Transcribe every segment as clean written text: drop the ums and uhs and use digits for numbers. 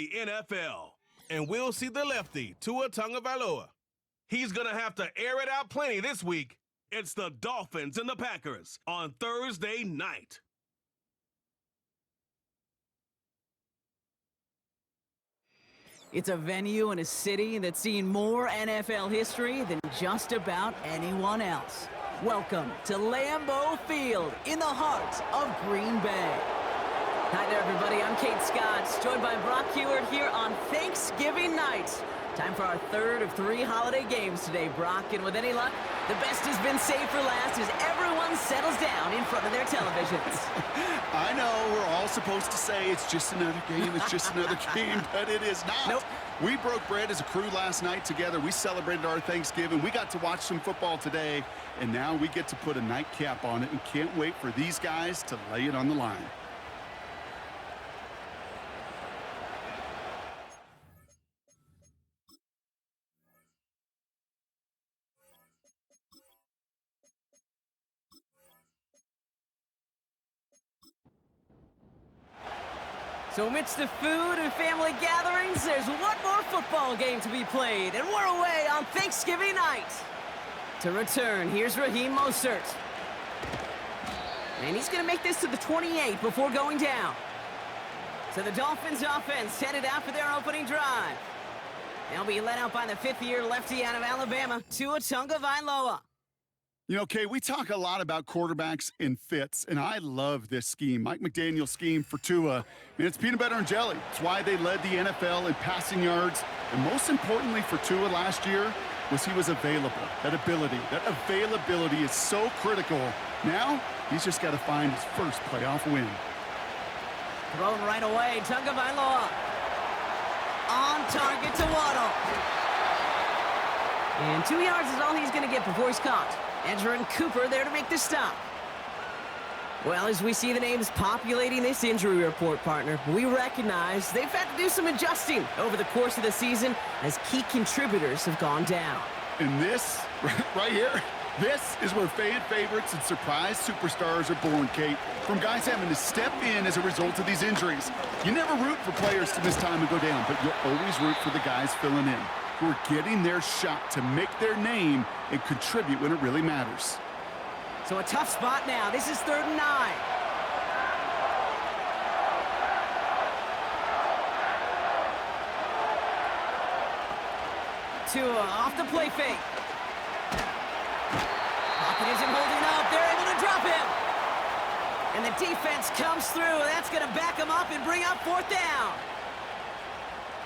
the NFL. And we'll see the lefty, Tua Tagovailoa. He's going to have to air it out plenty this week. It's the Dolphins and the Packers on Thursday night. It's a venue and a city that's seen more NFL history than just about anyone else. Welcome to Lambeau Field in the heart of Green Bay. Hi there, everybody. I'm Kate Scott, joined by Brock Heward here on Thanksgiving night. Time for our third of 3 holiday games today, Brock. And with any luck, the best has been saved for last as everyone settles down in front of their televisions. I know we're all supposed to say it's just another game, it's just another game, but it is not. Nope. We broke bread as a crew last night together. We celebrated our Thanksgiving. We got to watch some football today, and now we get to put a nightcap on it and can't wait for these guys to lay it on the line. So amidst the food and family gatherings, there's one more football game to be played, and we're away on Thanksgiving night. To return, here's Raheem Mostert. And he's going to make this to the 28 before going down. So the Dolphins offense headed out for their opening drive. They'll be led out by the 5th-year lefty out of Alabama, Tua Tagovailoa. You know, Kay, we talk a lot about quarterbacks and fits, and I love this scheme. Mike McDaniel's scheme for Tua, and it's peanut butter and jelly. It's why they led the NFL in passing yards, and most importantly for Tua last year was he was available. That availability is so critical. Now, he's just got to find his first playoff win. Thrown right away, Tagovailoa. On target to Waddle. And 2 yards is all he's going to get before he's caught. Edger and Cooper there to make the stop. Well, as we see the names populating this injury report, partner, we recognize they've had to do some adjusting over the course of the season as key contributors have gone down. And this, right here, this is where fan favorites and surprise superstars are born, Kate. From guys having to step in as a result of these injuries. You never root for players to miss time and go down, but you'll always root for the guys filling in, who are getting their shot to make their name and contribute when it really matters. So a tough spot now. This is 3rd and 9. Tua off the play fake. Pocket isn't holding up. They're able to drop him. And the defense comes through. That's going to back him up and bring up 4th down.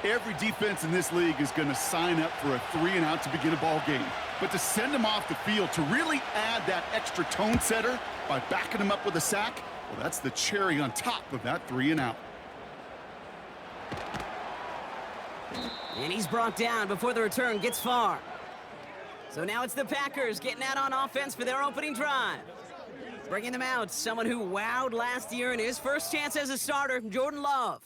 Every defense in this league is going to sign up for a 3-and-out to begin a ball game. But to send them off the field, to really add that extra tone setter by backing them up with a sack, well, that's the cherry on top of that 3-and-out. And he's brought down before the return gets far. So now it's the Packers getting out on offense for their opening drive. Bringing them out, someone who wowed last year in his first chance as a starter, Jordan Love.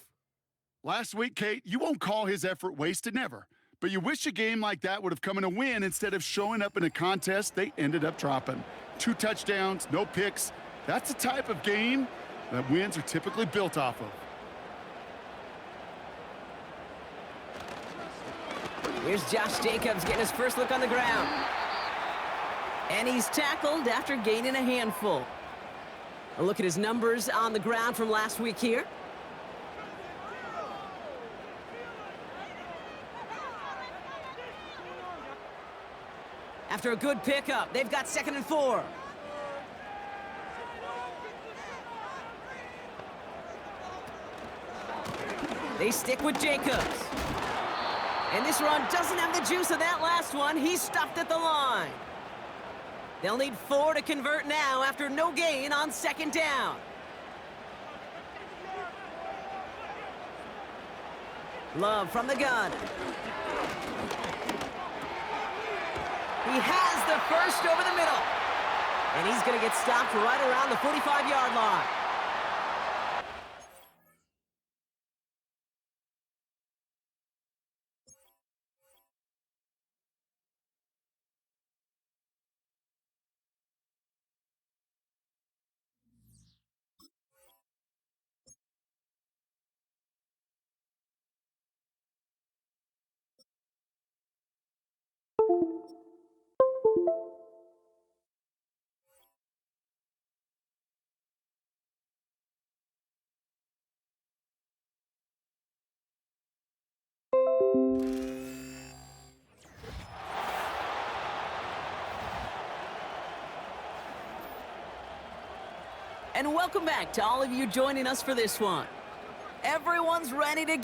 Last week, Kate, you won't call his effort wasted, never. But you wish a game like that would have come in a win instead of showing up in a contest they ended up dropping. 2 touchdowns, no picks. That's the type of game that wins are typically built off of. Here's Josh Jacobs getting his first look on the ground. And he's tackled after gaining a handful. A look at his numbers on the ground from last week here. After a good pickup, they've got 2nd and 4. They stick with Jacobs. And this run doesn't have the juice of that last one. He's stopped at the line. They'll need 4 to convert now after no gain on 2nd down. Love from the gun. He has the first over the middle. And he's going to get stopped right around the 45-yard line. And welcome back to all of you joining us for this one. Everyone's ready to...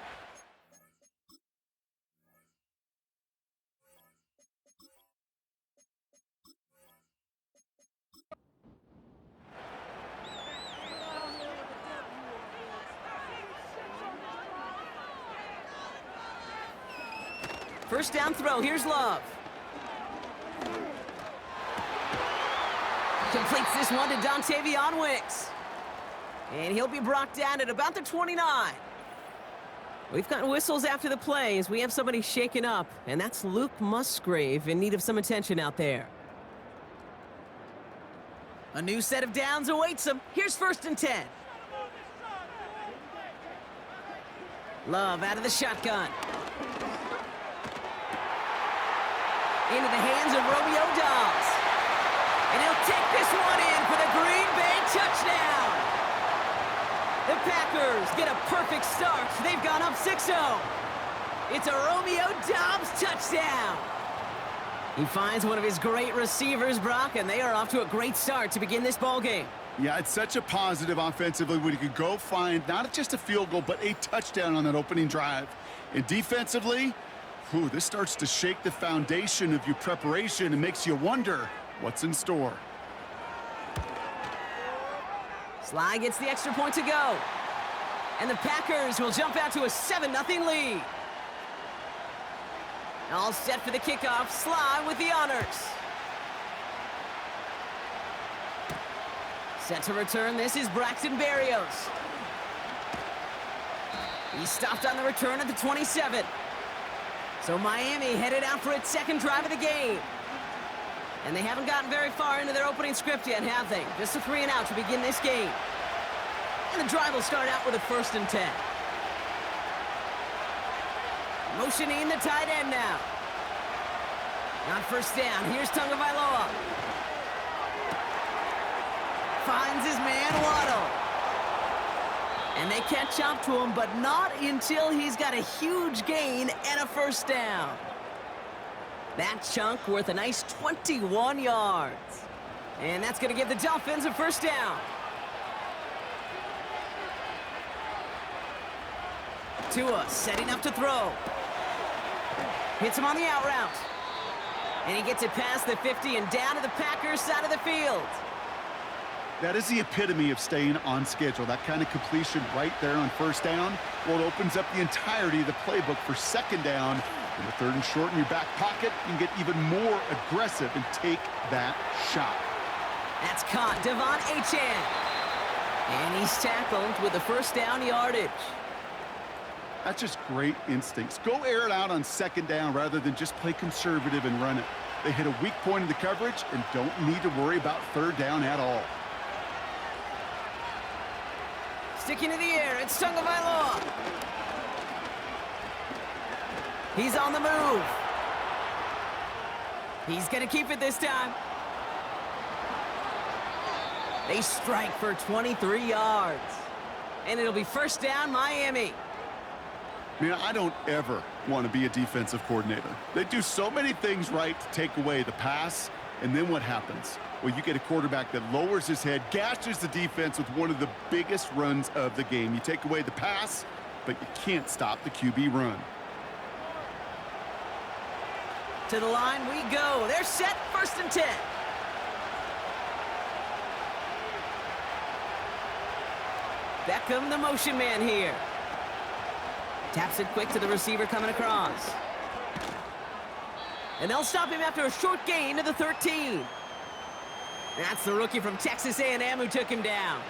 First down throw, here's Love. Completes this one to Dontavion Wicks. And he'll be brought down at about the 29. We've got whistles after the play as we have somebody shaken up, and that's Luke Musgrave in need of some attention out there. A new set of downs awaits him. Here's 1st and 10. Love out of the shotgun. Into the hands of Romeo Dobbs. And he'll take this one in for the Green Bay touchdown. The Packers get a perfect start. They've gone up 6-0. It's a Romeo Dobbs touchdown. He finds one of his great receivers, Brock, and they are off to a great start to begin this ballgame. Yeah, it's such a positive offensively when you could go find not just a field goal, but a touchdown on that opening drive. And defensively, this starts to shake the foundation of your preparation and makes you wonder what's in store. Sly gets the extra point to go. And the Packers will jump out to a 7-0 lead. All set for the kickoff. Sly with the honors. Set to return. This is Braxton Berrios. He stopped on the return at the 27. So Miami headed out for its second drive of the game. And they haven't gotten very far into their opening script yet, have they? Just a 3-and-out to begin this game. And the drive will start out with a 1st and 10. Motioning the tight end now. On 1st down, here's Tagovailoa. Finds his man Waddle. And they catch up to him, but not until he's got a huge gain and a 1st down. That chunk worth a nice 21 yards. And that's going to give the Dolphins a 1st down. Tua setting up to throw. Hits him on the out route. And he gets it past the 50 and down to the Packers side of the field. That is the epitome of staying on schedule. That kind of completion right there on 1st down. Well, it opens up the entirety of the playbook for 2nd down. In the 3rd and short in your back pocket, you can get even more aggressive and take that shot. That's caught. Devon Achane. And he's tackled with the 1st down yardage. That's just great instincts. Go air it out on 2nd down rather than just play conservative and run it. They hit a weak point in the coverage and don't need to worry about 3rd down at all. Sticking to the air, it's Tagovailoa. He's on the move. He's going to keep it this time. They strike for 23 yards. And it'll be 1st down, Miami. Man, I don't ever want to be a defensive coordinator. They do so many things right to take away the pass, and then what happens? Well, you get a quarterback that lowers his head, gashes the defense with one of the biggest runs of the game. You take away the pass, but you can't stop the QB run. To the line we go. They're set, 1st and 10. Beckham, the motion man here. Taps it quick to the receiver coming across. And they'll stop him after a short gain to the 13. That's the rookie from Texas A&M who took him down.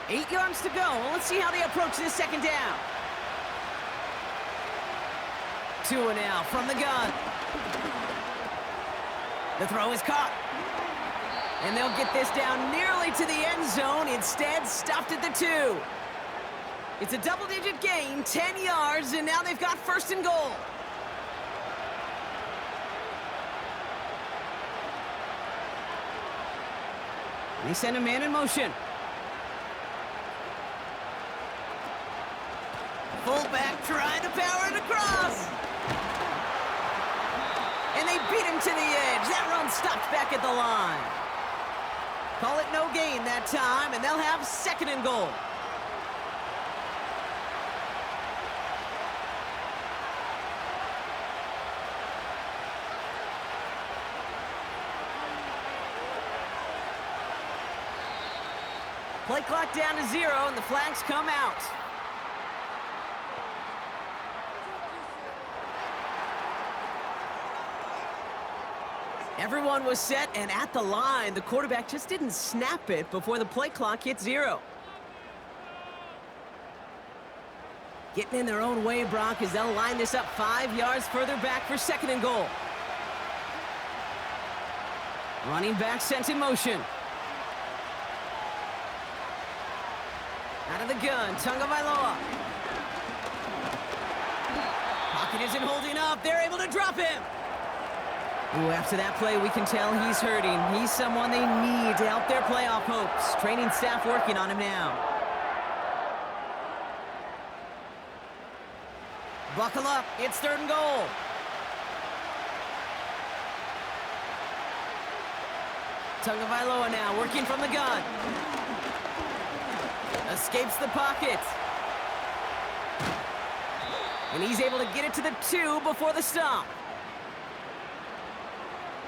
8 yards to go. Let's see how they approach this 2nd down. Tua now from the gun. The throw is caught. And they'll get this down nearly to the end zone. Instead, stopped at the 2. It's a double-digit gain, 10 yards, and now they've got 1st and goal. They send a man in motion. Fullback trying to power it across. And they beat him to the edge. That run stopped back at the line. Call it no gain that time, and they'll have 2nd and goal. Play clock down to 0, and the flags come out. Everyone was set and at the line. The quarterback just didn't snap it before the play clock hit 0. Getting in their own way, Brock, as they'll line this up 5 yards further back for 2nd and goal. Running back sent in motion. Out of the gun, Tagovailoa. Pocket isn't holding up. They're able to drop him. Ooh, after that play, we can tell he's hurting. He's someone they need to help their playoff hopes. Training staff working on him now. Buckle up. It's 3rd and goal. Tagovailoa now working from the gun. Escapes the pocket. And he's able to get it to the 2 before the stop.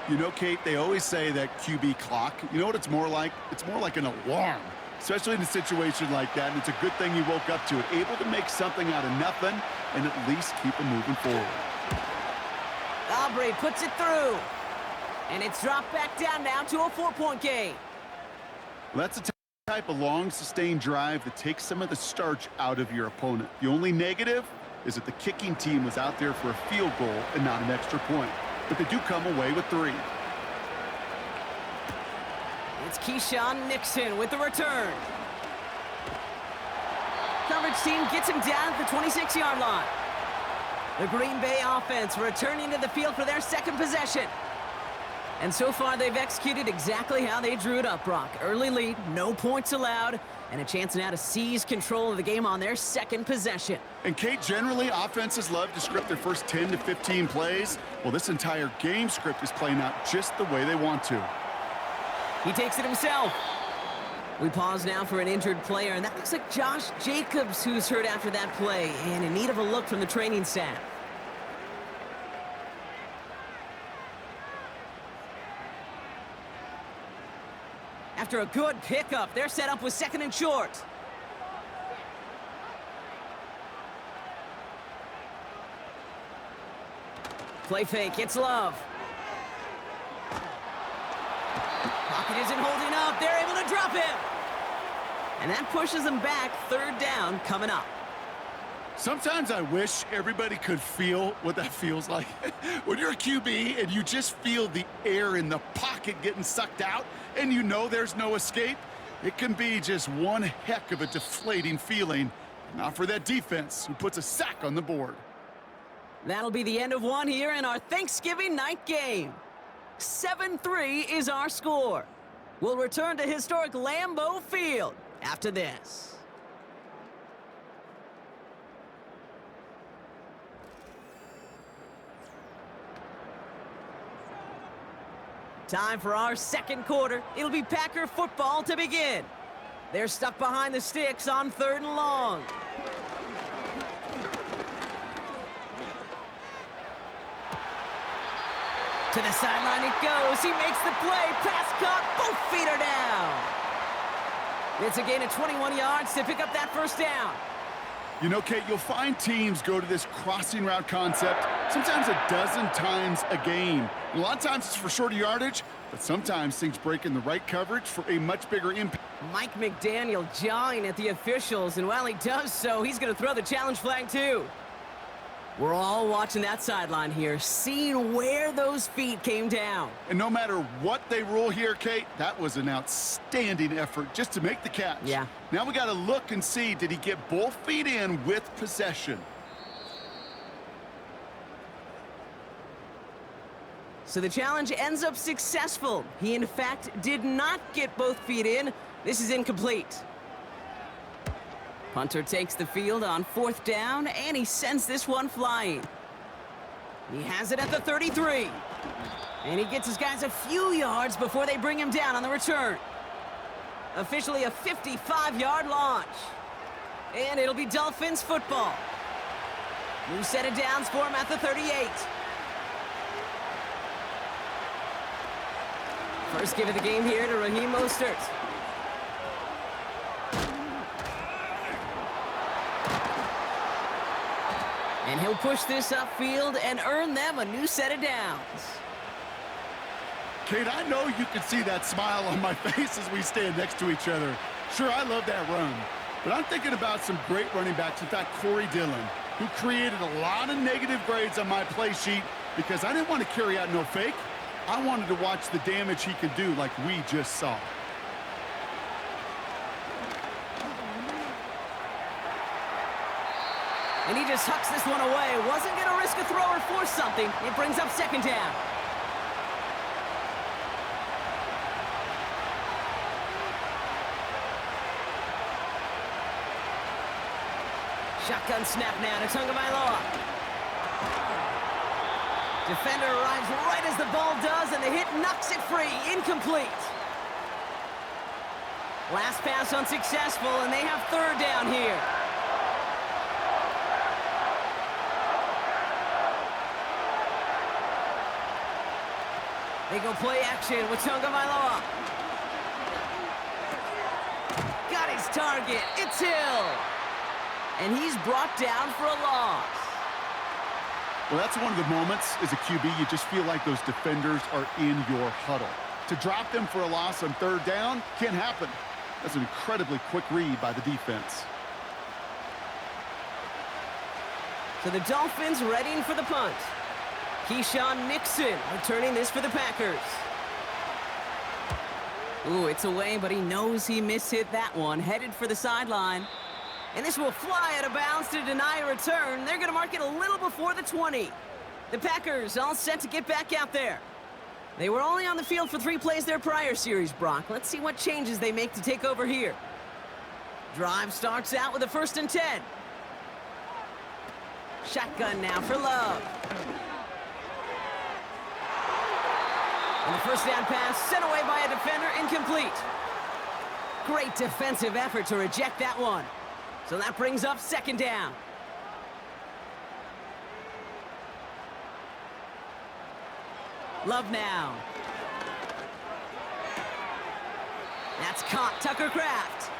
You know, Kate, they always say that QB clock, you know what it's more like? It's more like an alarm, especially in a situation like that. And it's a good thing you woke up to it, able to make something out of nothing and at least keep them moving forward. Aubrey puts it through. And it's dropped back down now to a 4-point game. Well, that's a type of long, sustained drive that takes some of the starch out of your opponent. The only negative is that the kicking team was out there for a field goal and not an extra point. But they do come away with 3. It's Keyshawn Nixon with the return. Coverage team gets him down at the 26-yard line. The Green Bay offense returning to the field for their 2nd possession. And so far, they've executed exactly how they drew it up, Brock. Early lead, no points allowed, and a chance now to seize control of the game on their 2nd possession. And Kate, generally, offenses love to script their first 10 to 15 plays. Well, this entire game script is playing out just the way they want to. He takes it himself. We pause now for an injured player, and that looks like Josh Jacobs, who's hurt after that play, and in need of a look from the training staff. After a good pickup, they're set up with 2nd and short. Play fake, it's Love. Pocket isn't holding up, they're able to drop him. And that pushes them back, 3rd down coming up. Sometimes I wish everybody could feel what that feels like. When you're a QB and you just feel the air in the pocket getting sucked out and you know there's no escape, it can be just one heck of a deflating feeling. Not for that defense who puts a sack on the board. That'll be the end of one here in our Thanksgiving night game. 7-3 is our score. We'll return to historic Lambeau Field after this. Time for our 2nd quarter. It'll be Packer football to begin. They're stuck behind the sticks on 3rd and long. To the sideline it goes. He makes the play. Pass caught. Both feet are down. It's a gain of 21 yards to pick up that 1st down. You know, Kate, you'll find teams go to this crossing route concept sometimes a dozen times a game. A lot of times it's for shorter yardage, but sometimes things break in the right coverage for a much bigger impact. Mike McDaniel jawing at the officials, and while he does so, he's going to throw the challenge flag too. We're all watching that sideline here, seeing where those feet came down. And no matter what they rule here, Kate, that was an outstanding effort just to make the catch. Yeah. Now we got to look and see, did he get both feet in with possession? So the challenge ends up successful. He, in fact, did not get both feet in. This is incomplete. Punter takes the field on 4th down, and he sends this one flying. He has it at the 33. And he gets his guys a few yards before they bring him down on the return. Officially a 55-yard launch. And it'll be Dolphins football. New set of downs for him at the 38. First give of the game here to Raheem Mostert. And he'll push this upfield and earn them a new set of downs. Kate, I know you can see that smile on my face as we stand next to each other. Sure, I love that run. But I'm thinking about some great running backs. In fact, Corey Dillon, who created a lot of negative grades on my play sheet because I didn't want to carry out no fake. I wanted to watch the damage he could do like we just saw. And he just hucks this one away. Wasn't going to risk a throw or force something. It brings up 2nd down. Shotgun snap now to Tagovailoa. Defender arrives right as the ball does, and the hit knocks it free. Incomplete. Last pass unsuccessful, and they have 3rd down here. They go play action with Tagovailoa. Got his target. It's Hill. And he's brought down for a loss. Well, that's one of the moments as a QB, you just feel like those defenders are in your huddle. To drop them for a loss on 3rd down can't happen. That's an incredibly quick read by the defense. So the Dolphins readying for the punt. Keyshawn Nixon returning this for the Packers. Ooh, it's away, but he knows he mishit that one. Headed for the sideline. And this will fly out of bounds to deny a return. They're going to mark it a little before the 20. The Packers all set to get back out there. They were only on the field for 3 plays their prior series, Brock. Let's see what changes they make to take over here. Drive starts out with a 1st and 10. Shotgun now for Love. And the 1st down pass sent away by a defender, incomplete. Great defensive effort to reject that one. So that brings up 2nd down. Love now. That's caught, Tucker Kraft.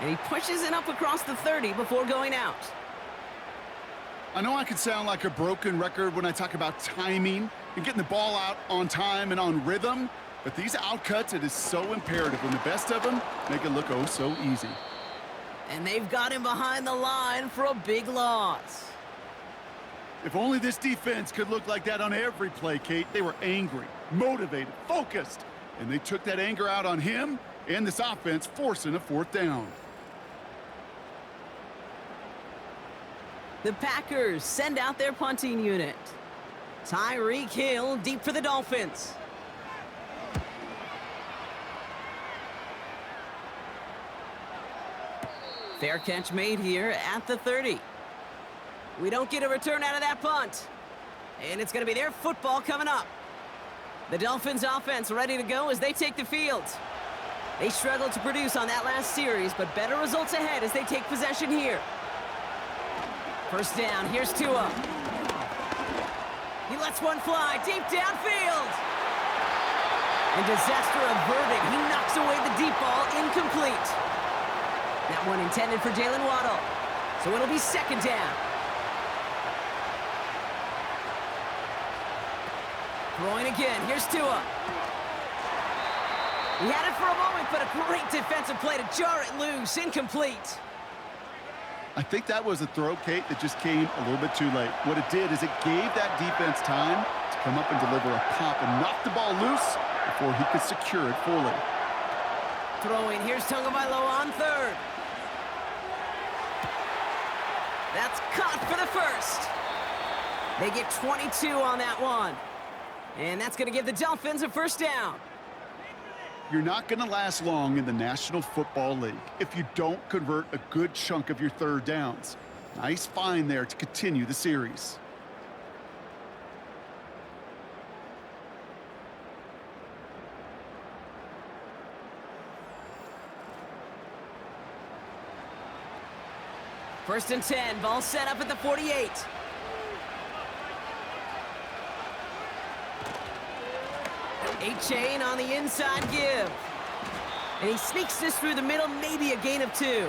And he pushes it up across the 30 before going out. I know I can sound like a broken record when I talk about timing and getting the ball out on time and on rhythm, but these outcuts, it is so imperative when the best of them make it look oh so easy. And they've got him behind the line for a big loss. If only this defense could look like that on every play, Kate. They were angry, motivated, focused, and they took that anger out on him and this offense, forcing a 4th down. The Packers send out their punting unit. Tyreek Hill deep for the Dolphins. Fair catch made here at the 30. We don't get a return out of that punt. And it's going to be their football coming up. The Dolphins offense ready to go as they take the field. They struggled to produce on that last series, but better results ahead as they take possession here. 1st down, here's Tua. He lets one fly deep downfield. And disaster averted. He knocks away the deep ball, incomplete. That one intended for Jalen Waddle. So it'll be 2nd down. Throwing again. Here's Tua. He had it for a moment, but a great defensive play to jar it loose. Incomplete. I think that was a throw, Kate, that just came a little bit too late. What it did is it gave that defense time to come up and deliver a pop and knock the ball loose before he could secure it fully. Throwing. Here's Tagovailoa on 3rd. That's caught for the 1st. They get 22 on that one. And that's going to give the Dolphins a first down. You're not going to last long in the National Football League if you don't convert a good chunk of your third downs. Nice find there to continue the series. First and 10, ball set up at the 48. A-chain on the inside give. And he sneaks this through the middle, maybe a gain of 2.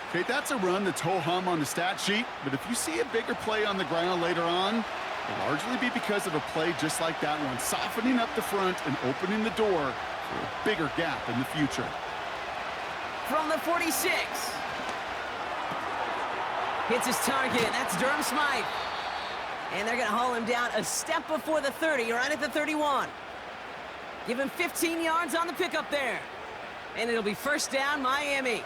Okay, that's a run that's ho-hum on the stat sheet, but if you see a bigger play on the ground later on, it'll largely be because of a play just like that one, softening up the front and opening the door for a bigger gap in the future. From the 46. Hits his target. That's Durham Smythe. And they're going to haul him down a step before the 30, right at the 31. Give him 15 yards on the pickup there. And it'll be first down, Miami.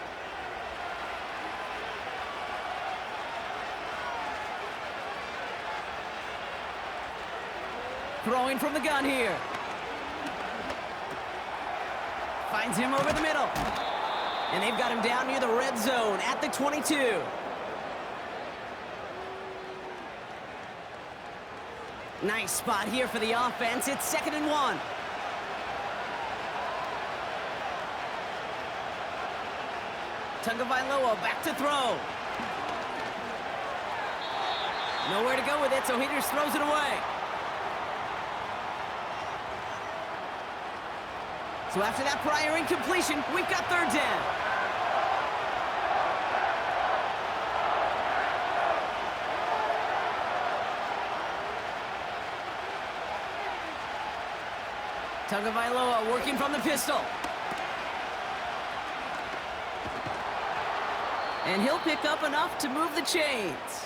Throwing from the gun here. Finds him over the middle. And they've got him down near the red zone at the 22. Nice spot here for the offense. It's 2nd and 1. Tagovailoa back to throw. Nowhere to go with it, so he just throws it away. So after that prior incompletion, we've got third down. Tagovailoa working from the pistol. And he'll pick up enough to move the chains.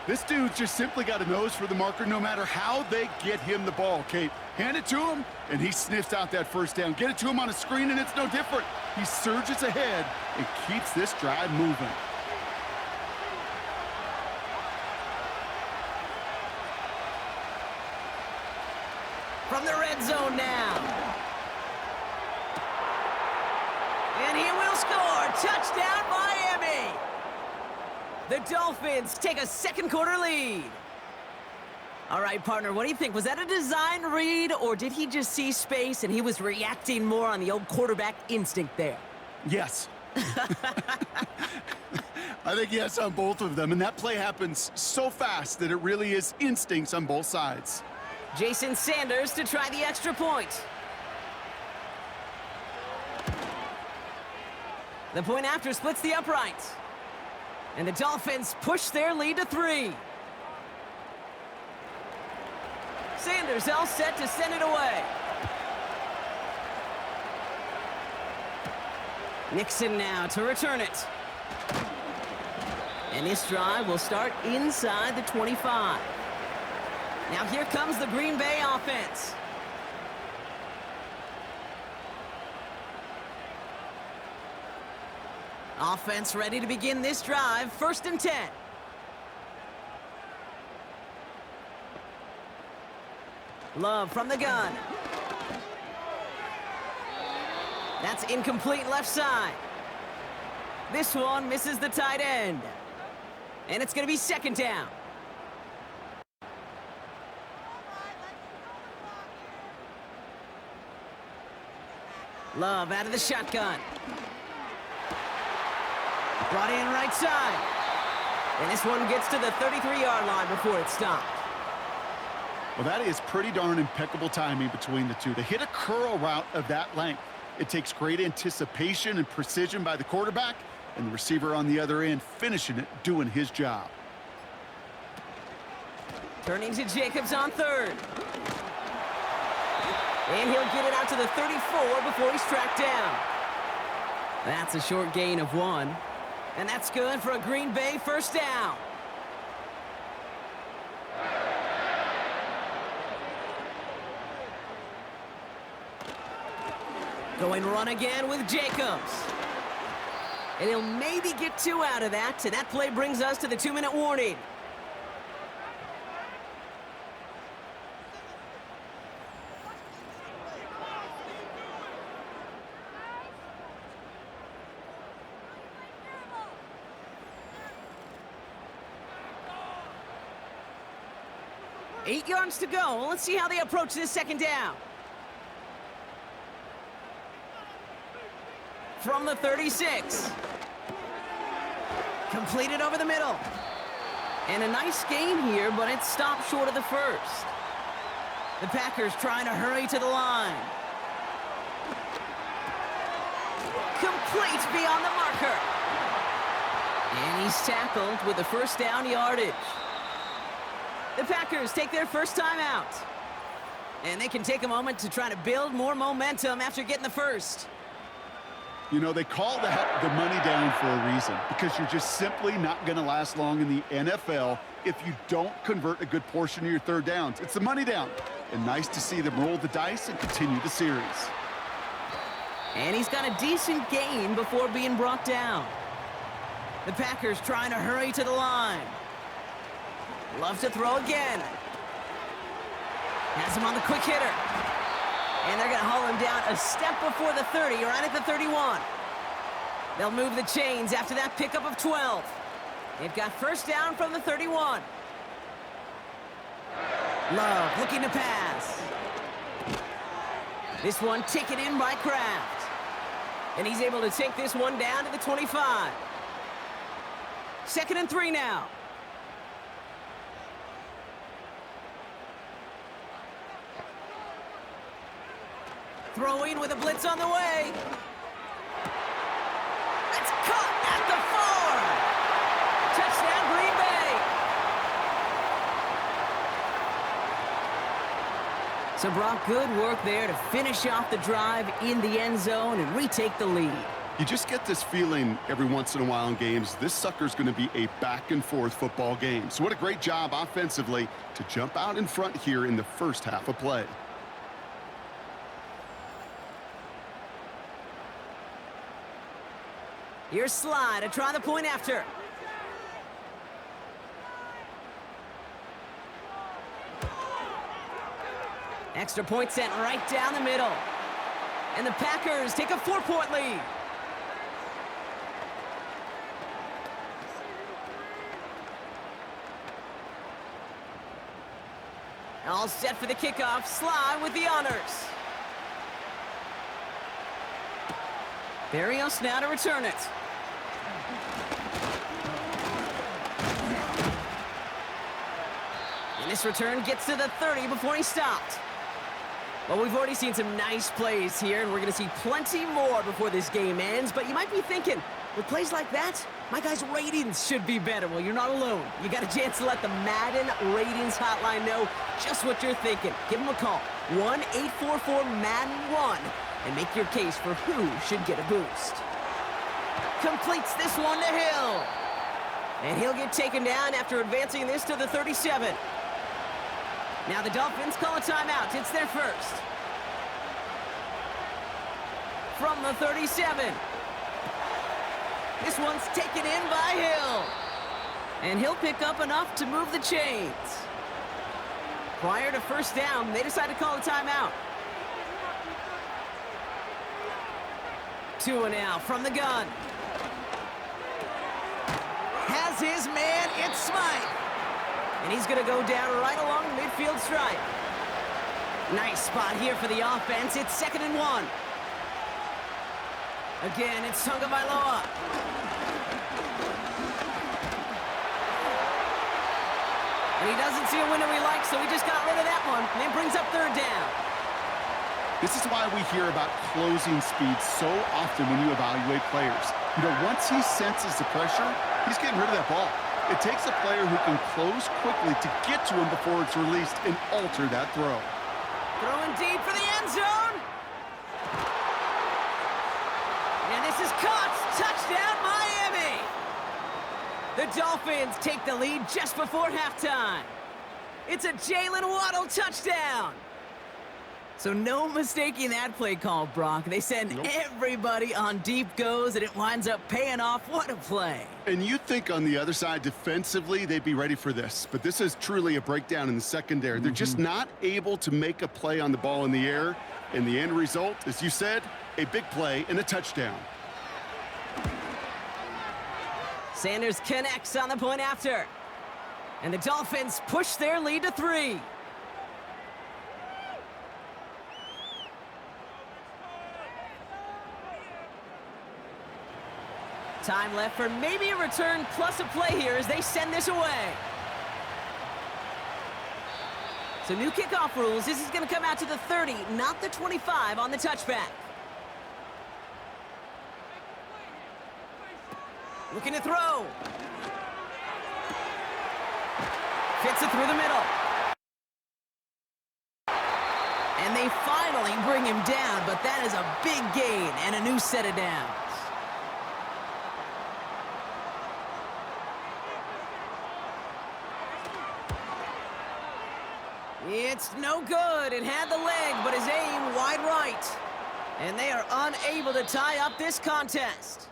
This dude's just simply got a nose for the marker no matter how they get him the ball, Kate. Hand it to him, and he sniffs out that first down. Get it to him on a screen, and it's no different. He surges ahead and keeps this drive moving. From the red zone now. And he will score. Touchdown, Miami. The Dolphins take a second quarter lead. All right, partner, what do you think? Was that a design read, or did he just see space and he was reacting more on the old quarterback instinct there? Yes. I think yes on both of them, and that play happens so fast that it really is instincts on both sides. Jason Sanders to try the extra point. The point after splits the uprights. And the Dolphins push their lead to 3. Sanders all set to send it away. Nixon now to return it. And this drive will start inside the 25. Now here comes the Green Bay offense. Offense ready to begin this drive. 1st and 10. Love from the gun. That's incomplete left side. This one misses the tight end. And it's going to be 2nd down. Love out of the shotgun. Brought in right side. And this one gets to the 33-yard line before it's stopped. Well, that is pretty darn impeccable timing between the two. They hit a curl route of that length. It takes great anticipation and precision by the quarterback, and the receiver on the other end finishing it, doing his job. Turning to Jacobs on 3rd. And he'll get it out to the 34 before he's tracked down. That's a short gain of 1. And that's good for a Green Bay first down. Going run again with Jacobs. And he'll maybe get 2 out of that. And that play brings us to the 2-minute warning. 8 yards to go. Let's see how they approach this second down. From the 36. Completed over the middle. And a nice gain here, but it stopped short of the first. The Packers trying to hurry to the line. Complete beyond the marker. And he's tackled with the first down yardage. The Packers take their first time out. And they can take a moment to try to build more momentum after getting the first. You know, they call that the money down for a reason, because you're just simply not going to last long in the NFL if you don't convert a good portion of your third downs. It's the money down. And nice to see them roll the dice and continue the series. And he's got a decent gain before being brought down. The Packers trying to hurry to the line. Love to throw again. Has him on the quick hitter. And they're going to haul him down a step before the 30, right at the 31. They'll move the chains after that pickup of 12. They've got first down from the 31. Love looking to pass. This one taken in by Kraft. And he's able to take this one down to the 25. 2nd and 3 now. Throwing with a blitz on the way. It's caught at the 4. Touchdown, Green Bay. So, Brock, good work there to finish off the drive in the end zone and retake the lead. You just get this feeling every once in a while in games, this sucker's going to be a back-and-forth football game. So what a great job offensively to jump out in front here in the first half of play. Here's Slide to try the point after. Extra point sent right down the middle. And the Packers take a 4-point lead. All set for the kickoff. Slide with the honors. Barrios now to return it. And this return gets to the 30 before he stopped. Well, we've already seen some nice plays here, and we're going to see plenty more before this game ends. But you might be thinking, with plays like that, my guys' ratings should be better. Well, you're not alone. You got a chance to let the Madden ratings hotline know just what you're thinking. Give them a call, 1-844-MADDEN-1, and make your case for who should get a boost. Completes this one to Hill. And he'll get taken down after advancing this to the 37. Now the Dolphins call a timeout. It's their first. From the 37. This one's taken in by Hill. And he'll pick up enough to move the chains. Prior to first down, they decide to call a timeout. Tua now from the gun. Has his man, it's Smythe. And he's going to go down right along the midfield stripe. Nice spot here for the offense. It's 2nd and 1. Again, it's Tagovailoa. And he doesn't see a window he likes, so he just got rid of that one. And it brings up 3rd down. This is why we hear about closing speed so often when you evaluate players. You know, once he senses the pressure, he's getting rid of that ball. It takes a player who can close quickly to get to him before it's released and alter that throw. Throwing deep for the end zone. And this is caught. Touchdown, Miami. The Dolphins take the lead just before halftime. It's a Jalen Waddle touchdown. So no mistaking that play call, Brock. They send everybody on deep goes, and it winds up paying off. What a play. And you think on the other side defensively they'd be ready for this, but this is truly a breakdown in the secondary. They're just not able to make a play on the ball in the air, and the end result, as you said, a big play and a touchdown. Sanders connects on the point after. And the Dolphins push their lead to 3. Time left for maybe a return plus a play here as they send this away. So new kickoff rules. This is going to come out to the 30, not the 25 on the touchback. Looking to throw. Fits it through the middle. And they finally bring him down, but that is a big gain and a new set of downs. It's no good. It had the leg, but his aim wide right. And they are unable to tie up this contest.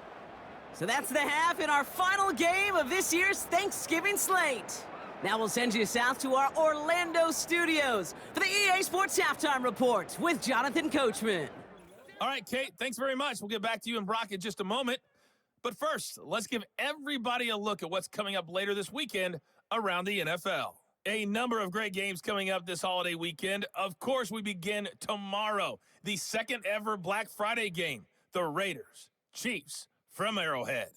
So that's the half in our final game of this year's Thanksgiving slate. Now we'll send you south to our Orlando studios for the EA Sports Halftime Report with Jonathan Coachman. All right, Kate, thanks very much. We'll get back to you and Brock in just a moment. But first, let's give everybody a look at what's coming up later this weekend around the NFL. A number of great games coming up this holiday weekend. Of course, we begin tomorrow. The second ever Black Friday game. The Raiders, Chiefs from Arrowhead.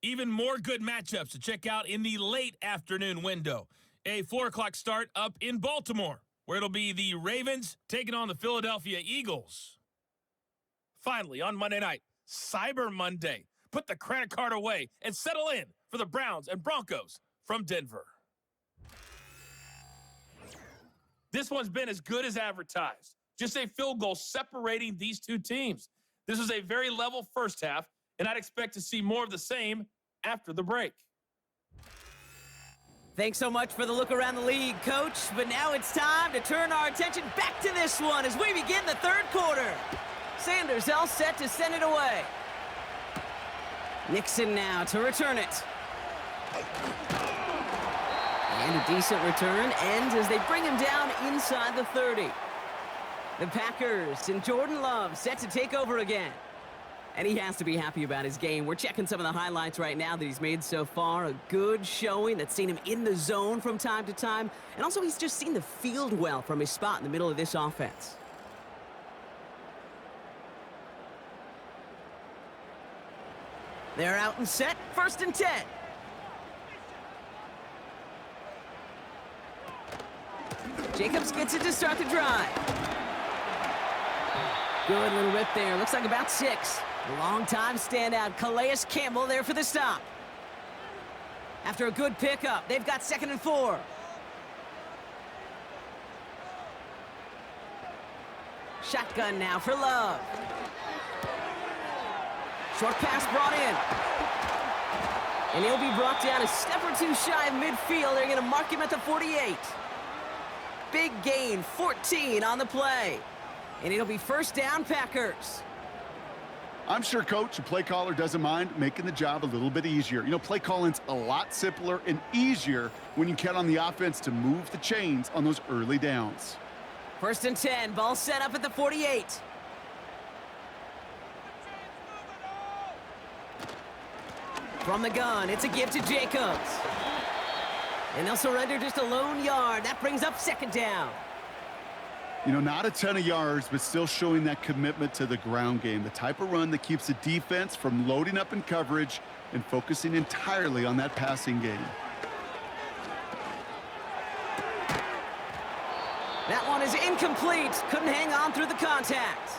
Even more good matchups to check out in the late afternoon window. A 4 o'clock start up in Baltimore, where it'll be the Ravens taking on the Philadelphia Eagles. Finally, on Monday night, Cyber Monday. Put the credit card away and settle in for the Browns and Broncos from Denver. This one's been as good as advertised. Just a field goal separating these two teams. This was a very level first half, and I'd expect to see more of the same after the break. Thanks so much for the look around the league, Coach. But now it's time to turn our attention back to this one as we begin the third quarter. Sanders all set to send it away. Nixon now to return it. And a decent return ends as they bring him down inside the 30. The Packers and Jordan Love set to take over again. And he has to be happy about his game. We're checking some of the highlights right now that he's made so far. A good showing that's seen him in the zone from time to time. And also he's just seen the field well from his spot in the middle of this offense. They're out and set. 1st and 10. Jacobs gets it to start the drive. Good little rip there. Looks like about 6. Long-time standout Calais Campbell there for the stop. After a good pickup, they've got 2nd and 4. Shotgun now for Love. Short pass brought in. And he'll be brought down a step or two shy of midfield. They're going to mark him at the 48. Big gain, 14 on the play. And it'll be 1st down, Packers. I'm sure, Coach, the play caller doesn't mind making the job a little bit easier. You know, play calling's a lot simpler and easier when you count on the offense to move the chains on those early downs. 1st and 10, ball set up at the 48. From the gun, it's a give to Jacobs. And they'll surrender just a lone yard. That brings up 2nd down. You know, not a ton of yards, but still showing that commitment to the ground game. The type of run that keeps the defense from loading up in coverage and focusing entirely on that passing game. That one is incomplete. Couldn't hang on through the contact.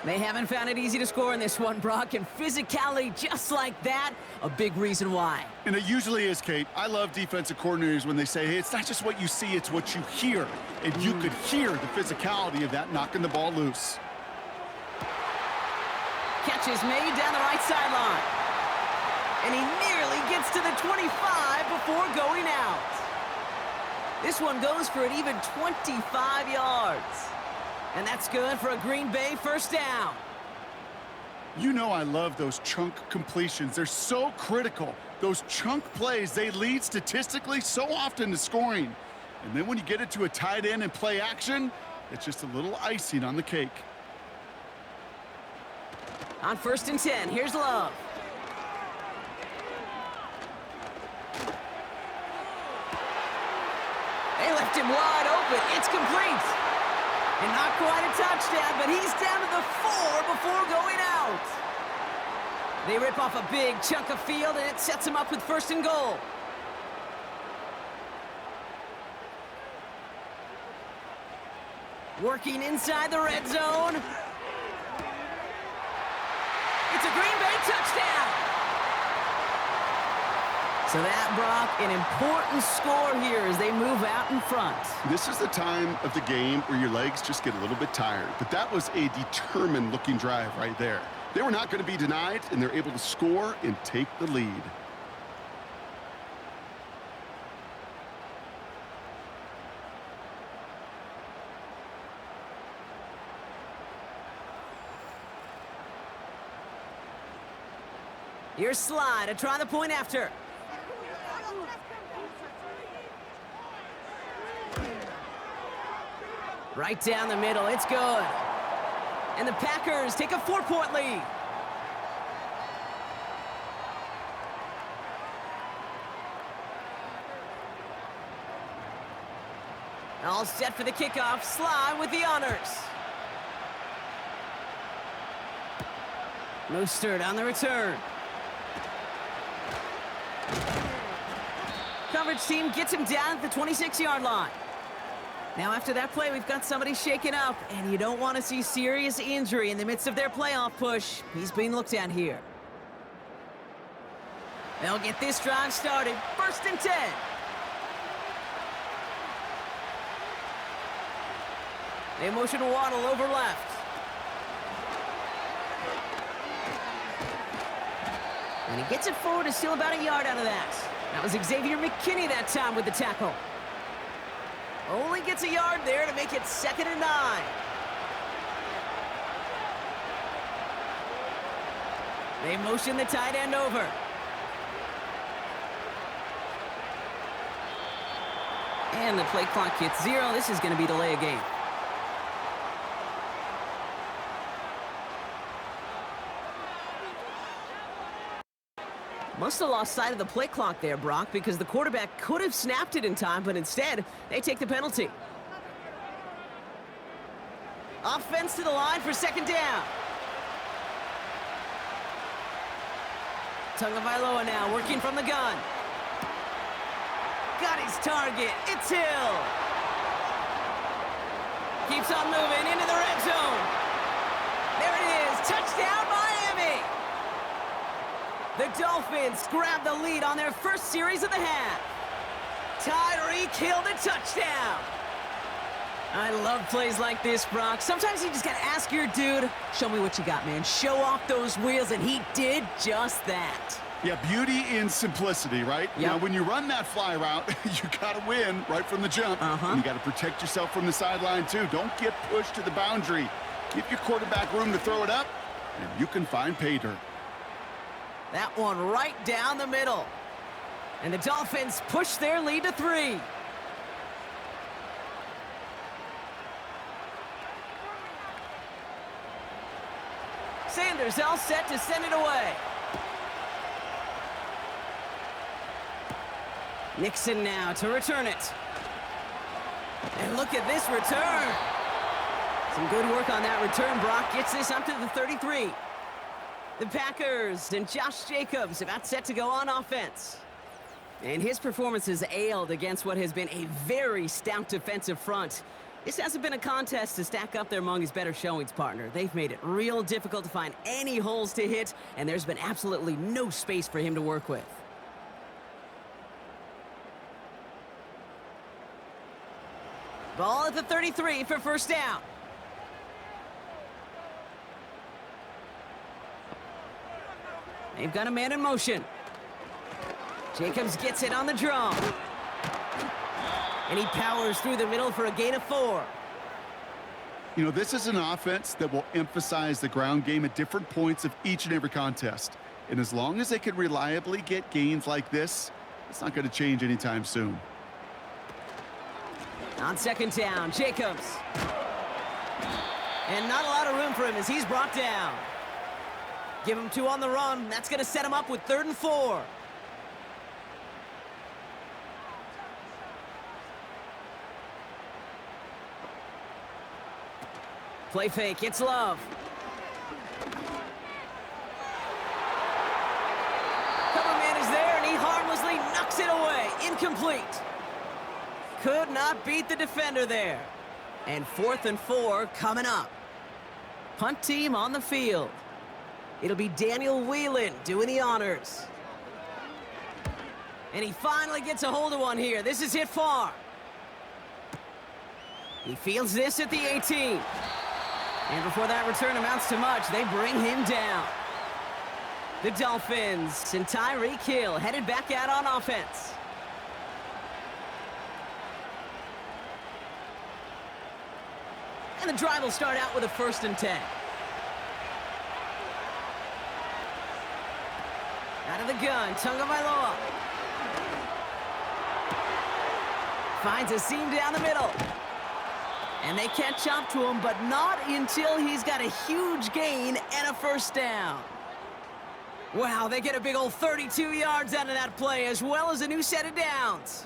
They haven't found it easy to score in this one, Brock, and physicality just like that, a big reason why. And it usually is, Kate. I love defensive coordinators when they say, hey, it's not just what you see, it's what you hear. And you could hear the physicality of that knocking the ball loose. Catch is made down the right sideline. And he nearly gets to the 25 before going out. This one goes for an even 25 yards. And that's good for a Green Bay 1st down. You know I love those chunk completions. They're so critical. Those chunk plays, they lead statistically so often to scoring. And then when you get it to a tight end and play action, it's just a little icing on the cake. On 1st and 10, here's Love. They left him wide open. It's complete. And not quite a touchdown, but he's down to the 4 before going out. They rip off a big chunk of field, and it sets them up with 1st and goal. Working inside the red zone. It's a Green Bay touchdown. So that, Brock, an important score here as they move out in front. This is the time of the game where your legs just get a little bit tired. But that was a determined-looking drive right there. They were not going to be denied, and they're able to score and take the lead. Here's Sly to try the point after. Right down the middle, it's good. And the Packers take a 4-point lead. All set for the kickoff. Sly with the honors. Mostert on the return. Coverage team gets him down at the 26-yard line. Now, after that play, we've got somebody shaken up, and you don't want to see serious injury in the midst of their playoff push. He's being looked at here. They'll get this drive started. 1st and 10. They motion Waddle over left. And he gets it forward to steal about a yard out of that. That was Xavier McKinney that time with the tackle. Only gets a yard there to make it 2nd and 9. They motion the tight end over. And the play clock hits 0. This is going to be delay a game. Must have lost sight of the play clock there, Brock, because the quarterback could have snapped it in time, but instead, they take the penalty. Offense to the line for 2nd down. Tagovailoa now working from the gun. Got his target. It's Hill. Keeps on moving into the red zone. There it is. Touchdown, Miami. The Dolphins grab the lead on their first series of the half. Tyreek Hill the touchdown. I love plays like this, Brock. Sometimes you just got to ask your dude, show me what you got, man. Show off those wheels, and he did just that. Yeah, beauty in simplicity, right? Yep. Now, when you run that fly route, you got to win right from the jump. And you got to protect yourself from the sideline, too. Don't get pushed to the boundary. Give your quarterback room to throw it up, and you can find pay dirt. That one right down the middle. And the Dolphins push their lead to 3. Sanders all set to send it away. Nixon now to return it. And look at this return. Some good work on that return. Brock gets this up to the 33. The Packers and Josh Jacobs about set to go on offense. And his performance has ailed against what has been a very stout defensive front. This hasn't been a contest to stack up there among his better showings, partner. They've made it real difficult to find any holes to hit, and there's been absolutely no space for him to work with. Ball at the 33 for 1st down. They've got a man in motion. Jacobs gets it on the draw. And he powers through the middle for a gain of 4. You know, this is an offense that will emphasize the ground game at different points of each and every contest. And as long as they can reliably get gains like this, it's not going to change anytime soon. On 2nd down, Jacobs. And not a lot of room for him as he's brought down. Give him 2 on the run. That's going to set him up with 3rd and 4. Play fake. It's Love. incomplete. Could not beat the defender there. And 4th and 4 coming up. Punt team on the field. It'll be Daniel Whelan doing the honors. And he finally gets a hold of one here. This is hit far. He fields this at the 18. And before that return amounts to much, they bring him down. The Dolphins and Tyreek Hill headed back out on offense. And the drive will start out with a 1st and 10. Out of the gun, Tagovailoa. Finds a seam down the middle. And they catch up to him, but not until he's got a huge gain and a 1st down. Wow, they get a big old 32 yards out of that play, as well as a new set of downs.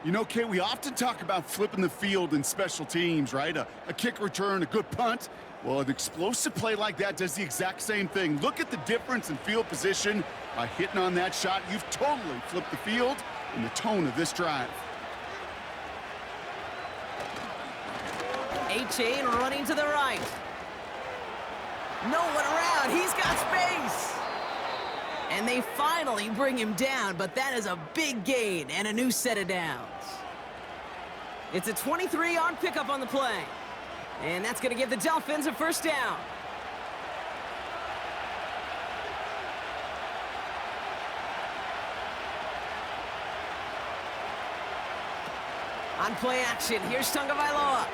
You know, Kate, we often talk about flipping the field in special teams, right? A kick return, a good punt. Well, an explosive play like that does the exact same thing. Look at the difference in field position. By hitting on that shot, you've totally flipped the field and the tone of this drive. A-Chain running to the right. No one around. He's got space. And they finally bring him down, but that is a big gain and a new set of downs. It's a 23-yard pickup on the play. And that's going to give the Dolphins a 1st down. On play action, here's Tagovailoa.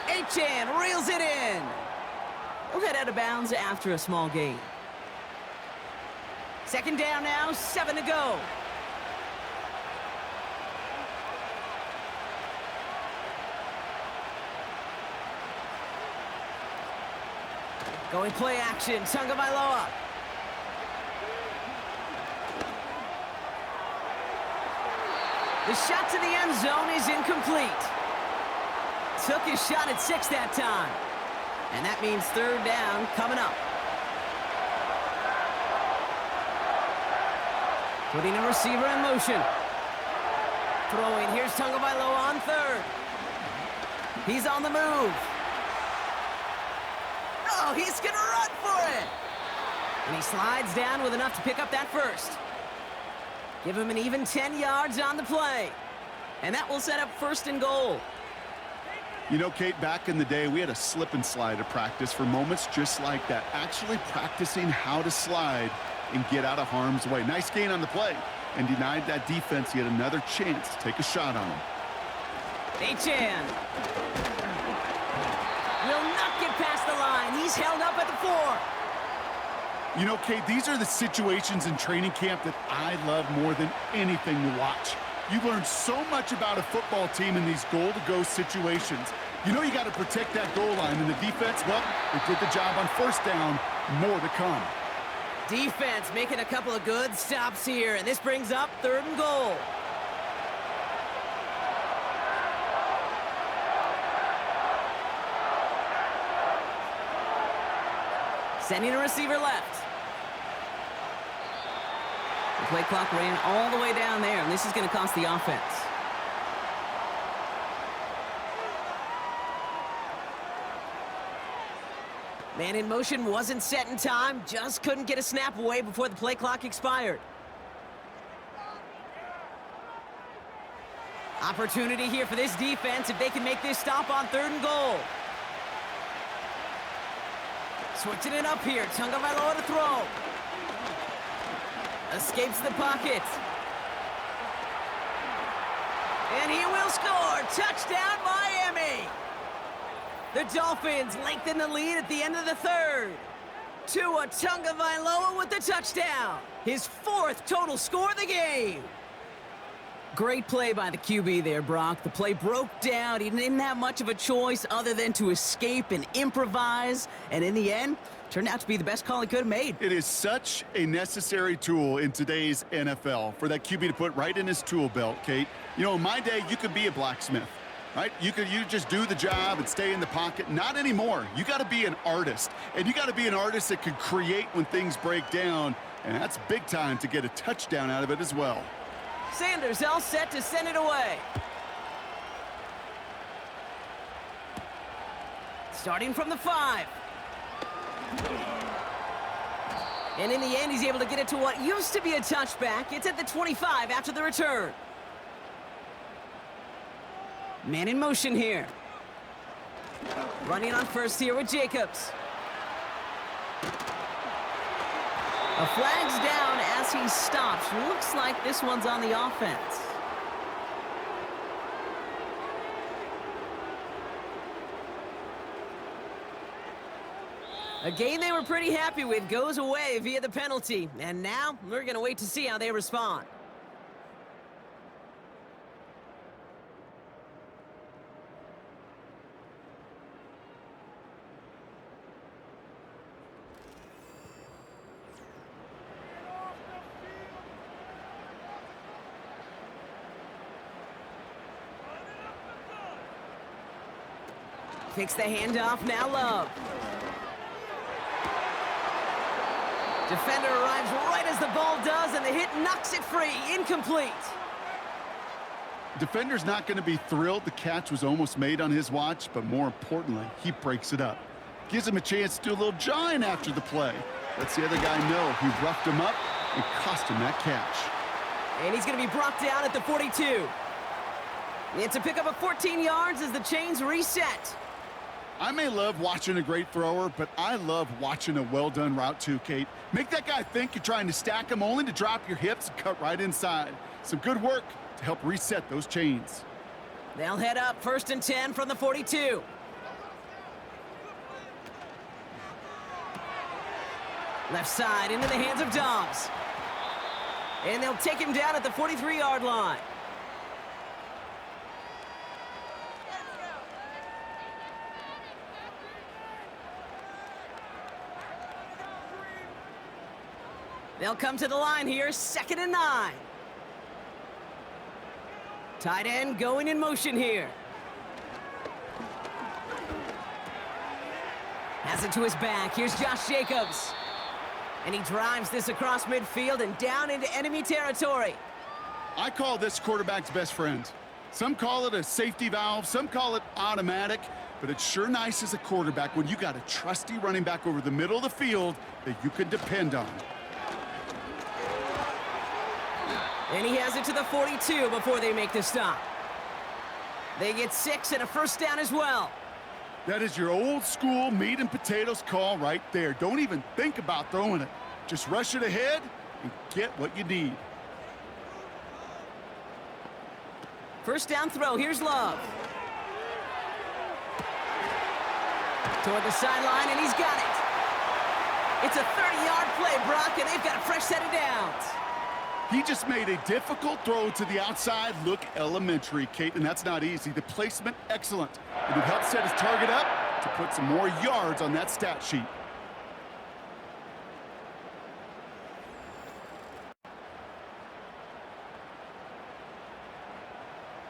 Achan reels it in. He'll head out of bounds after a small gain. 2nd down now, 7 to go. Going play action, Tagovailoa. The shot to the end zone is incomplete. Took his shot at 6 that time. And that means 3rd down coming up. Putting a receiver in motion. Throwing, here's Tagovailoa on 3rd. He's on the move. Oh, he's gonna run for it! And he slides down with enough to pick up that 1st. Give him an even 10 yards on the play. And that will set up 1st and goal. You know, Kate, back in the day, we had a slip and slide at practice for moments just like that. Actually practicing how to slide and get out of harm's way. Nice gain on the play, and denied that defense yet another chance to take a shot on him. Achan will not get past the line. He's held up at the 4. You know, Kate, these are the situations in training camp that I love more than anything to watch. You learn so much about a football team in these goal-to-go situations. You know you got to protect that goal line, and the defense, well, they did the job on 1st down. More to come. Defense making a couple of good stops here, and this brings up 3rd and goal. Sending a receiver left. The play clock ran all the way down there, and this is going to cost the offense. Man in motion wasn't set in time, just couldn't get a snap away before the play clock expired. Opportunity here for this defense if they can make this stop on 3rd and goal. Switching it up here, Tagovailoa to throw. Escapes the pocket. And he will score. Touchdown, Miami. The Dolphins lengthen the lead at the end of the 3rd. Tua Tagovailoa with the touchdown. His 4th total score of the game. Great play by the QB there, Brock. The play broke down. He didn't have much of a choice other than to escape and improvise. And in the end, turned out to be the best call he could have made. It is such a necessary tool in today's NFL for that QB to put right in his tool belt, Kate. You know, in my day, you could be a blacksmith. right? You just do the job and stay in the pocket. Not anymore. You got to be an artist, and you got to be an artist that can create when things break down, and that's big time to get a touchdown out of it as well. Sanders all set to send it away. Starting from the 5. And in the end, he's able to get it to what used to be a touchback. It's at the 25 after the return. Man in motion here. Running on first here with Jacobs. A flag's down as he stops. Looks like this one's on the offense. A game they were pretty happy with goes away via the penalty. And now we're going to wait to see how they respond. Kicks the handoff, now Love. Defender arrives right as the ball does, and the hit knocks it free. Incomplete. Defender's not going to be thrilled the catch was almost made on his watch, but more importantly, he breaks it up. Gives him a chance to do a little jawing after the play. Lets the other guy know he roughed him up and cost him that catch. And he's going to be brought down at the 42. It's a pickup of 14 yards as the chains reset. I may love watching a great thrower, but I love watching a well-done route too, Kate. Make that guy think you're trying to stack him only to drop your hips and cut right inside. Some good work to help reset those chains. They'll head up 1st and 10 from the 42. Left side into the hands of Dobbs. And they'll take him down at the 43-yard line. They'll come to the line here, 2nd and 9. Tight end going in motion here. Has it to his back. Here's Josh Jacobs. And he drives this across midfield and down into enemy territory. I call this quarterback's best friend. Some call it a safety valve, some call it automatic, but it's sure nice as a quarterback when you got a trusty running back over the middle of the field that you can depend on. And he has it to the 42 before they make the stop. They get 6 and a first down as well. That is your old school meat and potatoes call right there. Don't even think about throwing it. Just rush it ahead and get what you need. First down throw, here's Love. Toward the sideline, and he's got it. It's a 30-yard play, Brock, and they've got a fresh set of downs. He just made a difficult throw to the outside look elementary, Kate, and that's not easy. The placement, excellent. It would help set his target up to put some more yards on that stat sheet.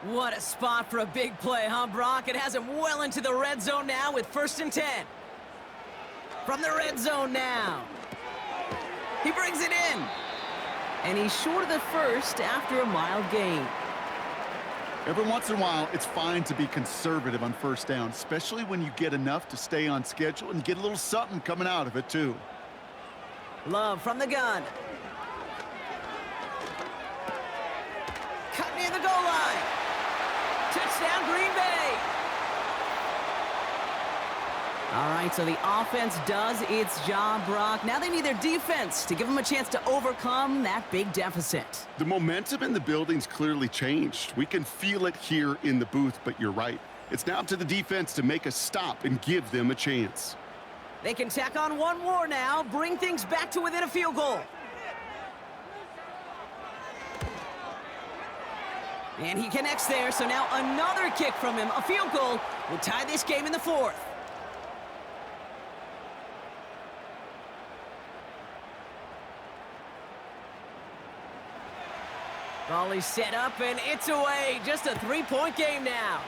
What a spot for a big play, huh, Brock? It has him well into the red zone now with 1st and 10. From the red zone now. He brings it in. And he's short of the first after a mild gain. Every once in a while, it's fine to be conservative on first down, especially when you get enough to stay on schedule and get a little something coming out of it, too. Love from the gun. Cut near the goal line. Touchdown, Green Bay. All right, so the offense does its job, Brock. Now they need their defense to give them a chance to overcome that big deficit. The momentum in the building's clearly changed. We can feel it here in the booth, but you're right. It's now up to the defense to make a stop and give them a chance. They can tack on one more now, bring things back to within a field goal. And he connects there, so now another kick from him. A field goal will tie this game in the 4th. Ball is set up, and it's away. Just a 3-point game now.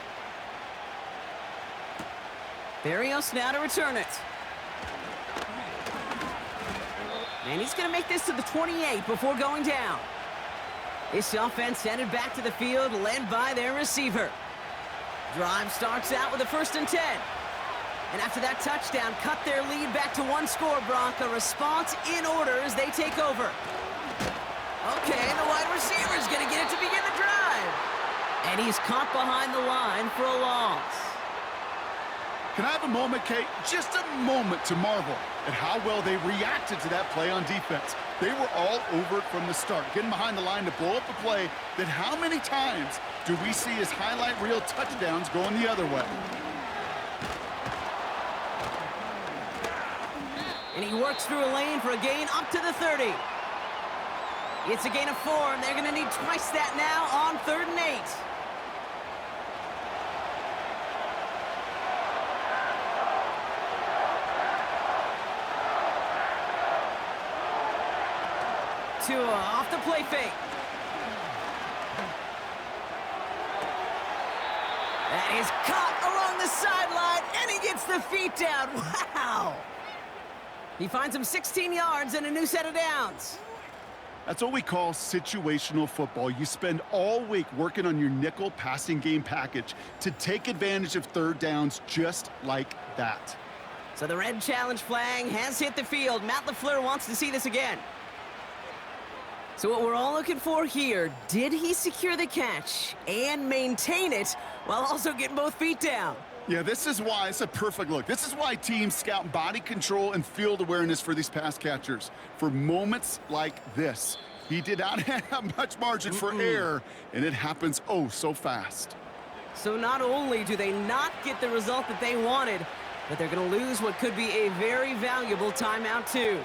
Barrios now to return it. And he's going to make this to the 28 before going down. This offense headed back to the field, led by their receiver. Drive starts out with a 1st and 10. And after that touchdown, cut their lead back to 1 score, Brock. A response in order as they take over. Okay, the wide receiver's going to get it to begin the drive. And he's caught behind the line for a loss. Can I have a moment, Kate? Just a moment to marvel at how well they reacted to that play on defense. They were all over it from the start, getting behind the line to blow up a play that how many times do we see as highlight reel touchdowns going the other way? And he works through a lane for a gain up to the 30. It's a gain of 4, and they're going to need twice that now on 3rd and 8. Tua off the play fake. That is caught along the sideline, and he gets the feet down. Wow! He finds him 16 yards and a new set of downs. That's what we call situational football. You spend all week working on your nickel passing game package to take advantage of 3rd downs just like that. So the red challenge flag has hit the field. Matt LaFleur wants to see this again. So what we're all looking for here, did he secure the catch and maintain it while also getting both feet down? Yeah, this is why it's a perfect look. This is why teams scout body control and field awareness for these pass catchers. For moments like this, he did not have much margin for error, and it happens oh so fast. So not only do they not get the result that they wanted, but they're going to lose what could be a very valuable timeout too.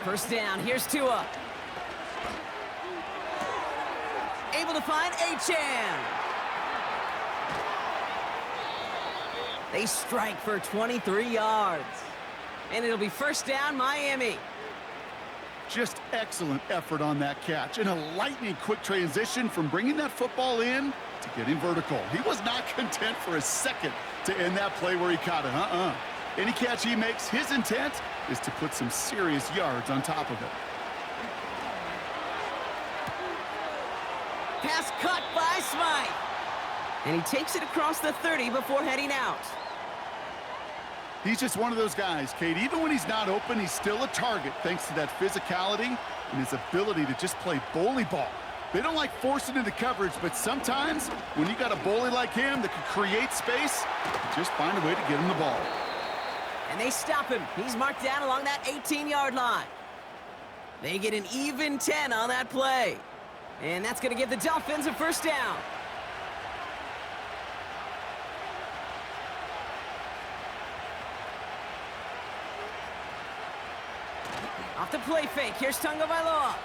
1st down, here's Tua. Able to find Achane. They strike for 23 yards. And it'll be 1st down, Miami. Just excellent effort on that catch, and a lightning quick transition from bringing that football in to getting vertical. He was not content for a second to end that play where he caught it. Any catch he makes, his intent is to put some serious yards on top of it. Pass caught by Smythe. And he takes it across the 30 before heading out. He's just one of those guys, Kate. Even when he's not open, he's still a target thanks to that physicality and his ability to just play bully ball. They don't like forcing into coverage, but sometimes when you got a bully like him that can create space, just find a way to get him the ball. And they stop him. He's marked down along that 18-yard line. They get an even 10 on that play. And that's going to give the Dolphins a 1st down. Off the play fake. Here's Tagovailoa.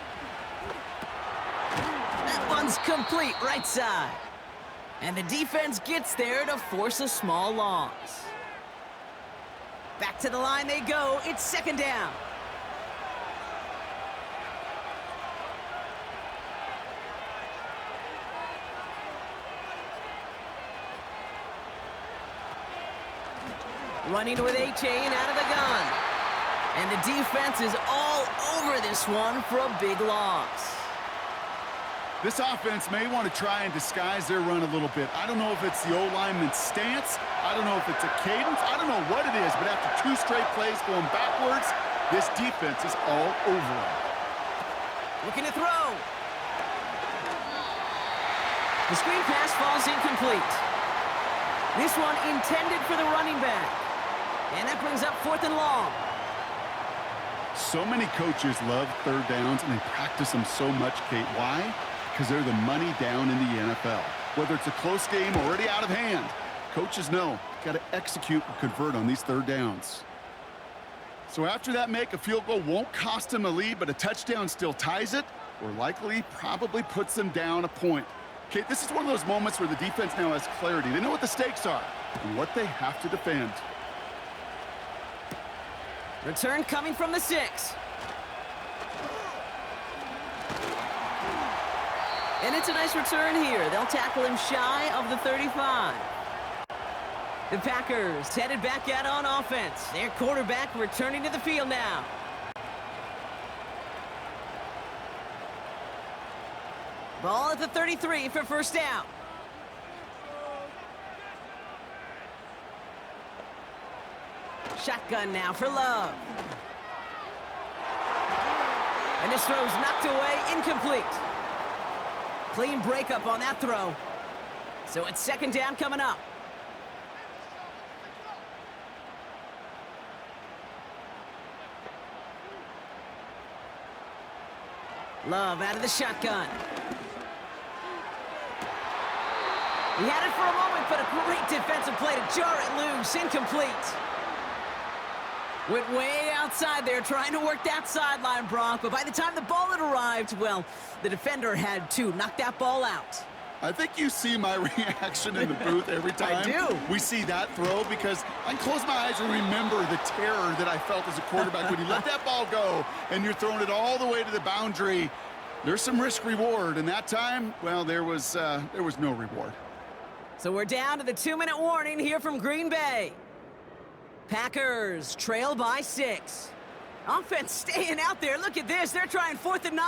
That one's complete right side. And the defense gets there to force a small loss. Back to the line they go. It's 2nd down. Running with Achane out of the gun. And the defense is all over this one for a big loss. This offense may want to try and disguise their run a little bit. I don't know if it's the O-lineman's stance. I don't know if it's a cadence. I don't know what it is, but after 2 straight plays going backwards, this defense is all over them. Looking to throw. The screen pass falls incomplete. This one intended for the running back. And that brings up 4th and long. So many coaches love 3rd downs, and they practice them so much, Kate. Why? Because they're the money down in the NFL. Whether it's a close game already out of hand, coaches know got to execute and convert on these 3rd downs. So after that make, a field goal won't cost them a lead, but a touchdown still ties it, or likely probably puts them down a point. Kate, this is one of those moments where the defense now has clarity. They know what the stakes are and what they have to defend. Return coming from the 6. And it's a nice return here. They'll tackle him shy of the 35. The Packers headed back out on offense. Their quarterback returning to the field now. Ball at the 33 for first down. Shotgun now for Love. And this throw's knocked away, incomplete. Clean breakup on that throw. So it's second down coming up. Love out of the shotgun. He had it for a moment, but a great defensive play to jar it loose. Incomplete. Went way outside there trying to work that sideline, Brock. But by the time the ball had arrived, well, the defender had to knock that ball out. I think you see my reaction in the booth every time I do. we see that throw, because I can close my eyes and remember the terror that I felt as a quarterback when you let that ball go and you're throwing it all the way to the boundary. There's some risk reward, and that time, well, there was no reward. So we're down to the 2-minute warning here from Green Bay. Packers trail by 6. Offense staying out there. Look at this. They're trying 4th and 9.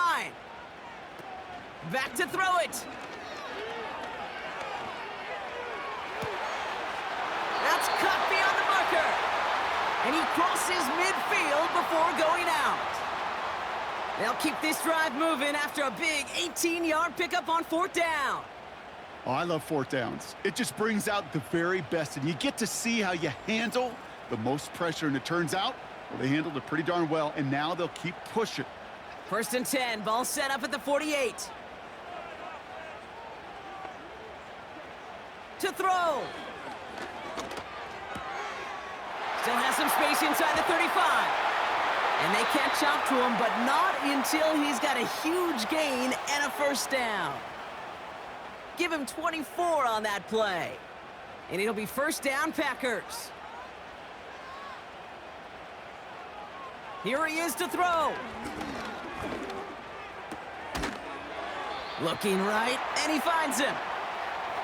Back to throw it. That's cut beyond the marker. And he crosses midfield before going out. They'll keep this drive moving after a big 18-yard pickup on 4th down. Oh, I love 4th downs. It just brings out the very best, and you get to see how you handle the most pressure, and it turns out, well, they handled it pretty darn well, and now they'll keep pushing. 1st and 10, ball set up at the 48. To throw. Still has some space inside the 35. And they catch up to him, but not until he's got a huge gain and a first down. Give him 24 on that play. And it'll be first down, Packers. Here he is to throw. Looking right, and he finds him.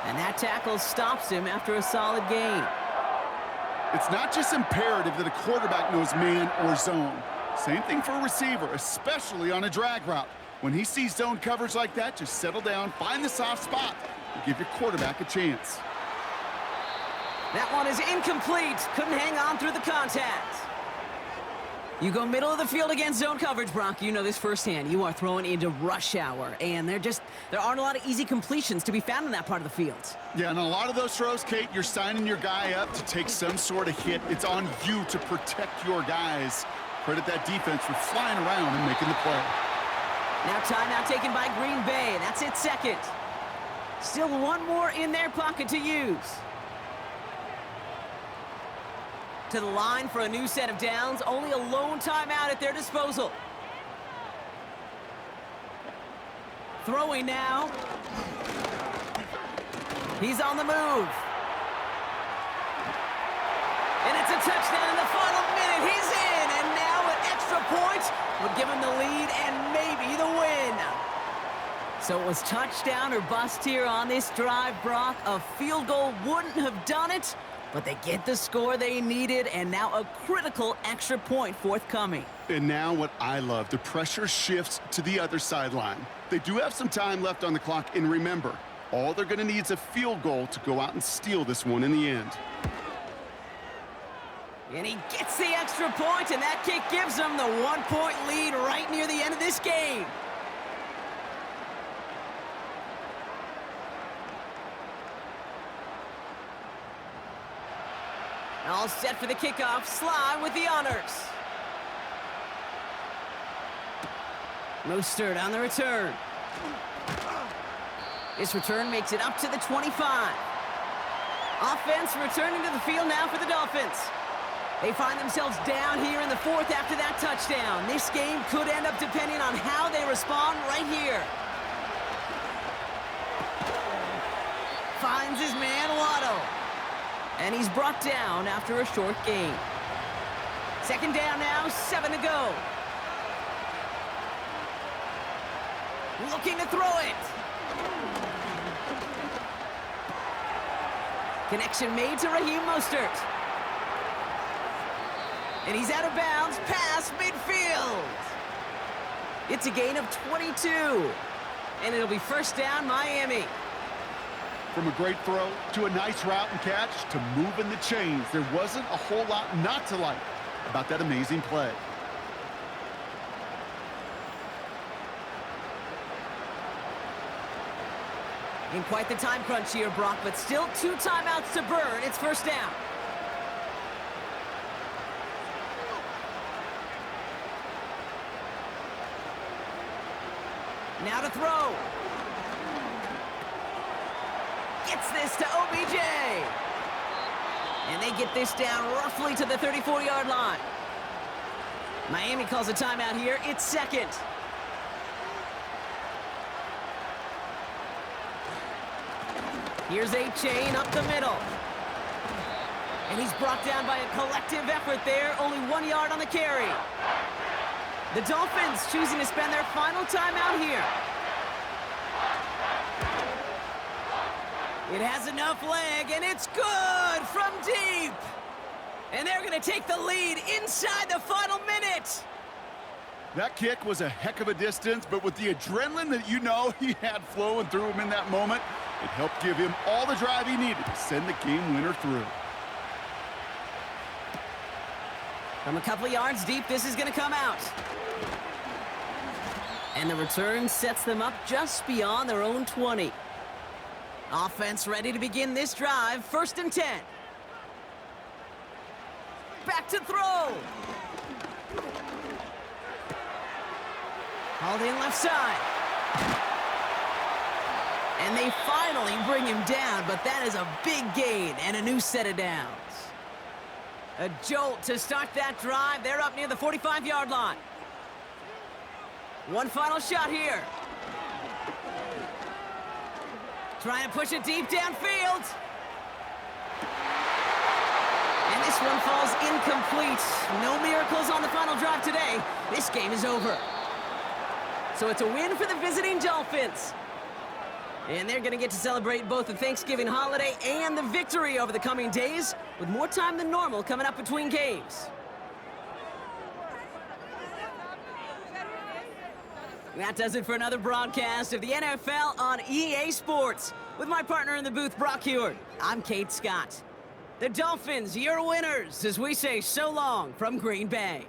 And that tackle stops him after a solid gain. It's not just imperative that a quarterback knows man or zone. Same thing for a receiver, especially on a drag route. When he sees zone coverage like that, just settle down, find the soft spot, and give your quarterback a chance. That one is incomplete. Couldn't hang on through the contact. You go middle of the field against zone coverage, Brock. You know this firsthand. You are throwing into rush hour, and there aren't a lot of easy completions to be found in that part of the field. Yeah, and a lot of those throws, Kate, you're signing your guy up to take some sort of hit. It's on you to protect your guys. Credit that defense for flying around and making the play. Now timeout taken by Green Bay. That's it, second. Still one more in their pocket to use. To the line for a new set of downs. Only a lone timeout at their disposal. Throwing now. He's on the move. And it's a touchdown in the final minute. He's in, and now an extra point would give him the lead and maybe the win. So it was touchdown or bust here on this drive, Brock. A field goal wouldn't have done it, but they get the score they needed, and now a critical extra point forthcoming. And now what I love, the pressure shifts to the other sideline. They do have some time left on the clock, and remember, all they're going to need is a field goal to go out and steal this one in the end. And he gets the extra point, and that kick gives them the 1-point lead right near the end of this game. All set for the kickoff. Sly with the honors. Mostert on the return. This return makes it up to the 25. Offense returning to the field now for the Dolphins. They find themselves down here in the 4th after that touchdown. This game could end up depending on how they respond right here. Finds his man, Waddle. And he's brought down after a short gain. Second down now, 7 to go. Looking to throw it. Connection made to Raheem Mostert. And he's out of bounds past midfield. It's a gain of 22. And it'll be first down, Miami. From a great throw to a nice route and catch to moving the chains, there wasn't a whole lot not to like about that amazing play. In quite the time crunch here, Brock, but still 2 timeouts to burn. It's first down. Now to throw. Gets this to OBJ. And they get this down roughly to the 34-yard line. Miami calls a timeout here. It's second. Here's a chain up the middle. And he's brought down by a collective effort there. Only 1 yard on the carry. The Dolphins choosing to spend their final timeout here. It has enough leg, and it's good from deep. And they're going to take the lead inside the final minute. That kick was a heck of a distance, but with the adrenaline that you know he had flowing through him in that moment, it helped give him all the drive he needed to send the game winner through. From a couple yards deep, this is going to come out. And the return sets them up just beyond their own 20. Offense ready to begin this drive. First and 10. Back to throw. Hauled in left side. And they finally bring him down, but that is a big gain and a new set of downs. A jolt to start that drive. They're up near the 45-yard line. One final shot here. Trying to push it deep downfield. And this one falls incomplete. No miracles on the final drive today. This game is over. So it's a win for the visiting Dolphins. And they're going to get to celebrate both the Thanksgiving holiday and the victory over the coming days, with more time than normal coming up between games. That does it for another broadcast of the NFL on EA Sports. With my partner in the booth, Brock Heward, I'm Kate Scott. The Dolphins, your winners, as we say so long from Green Bay.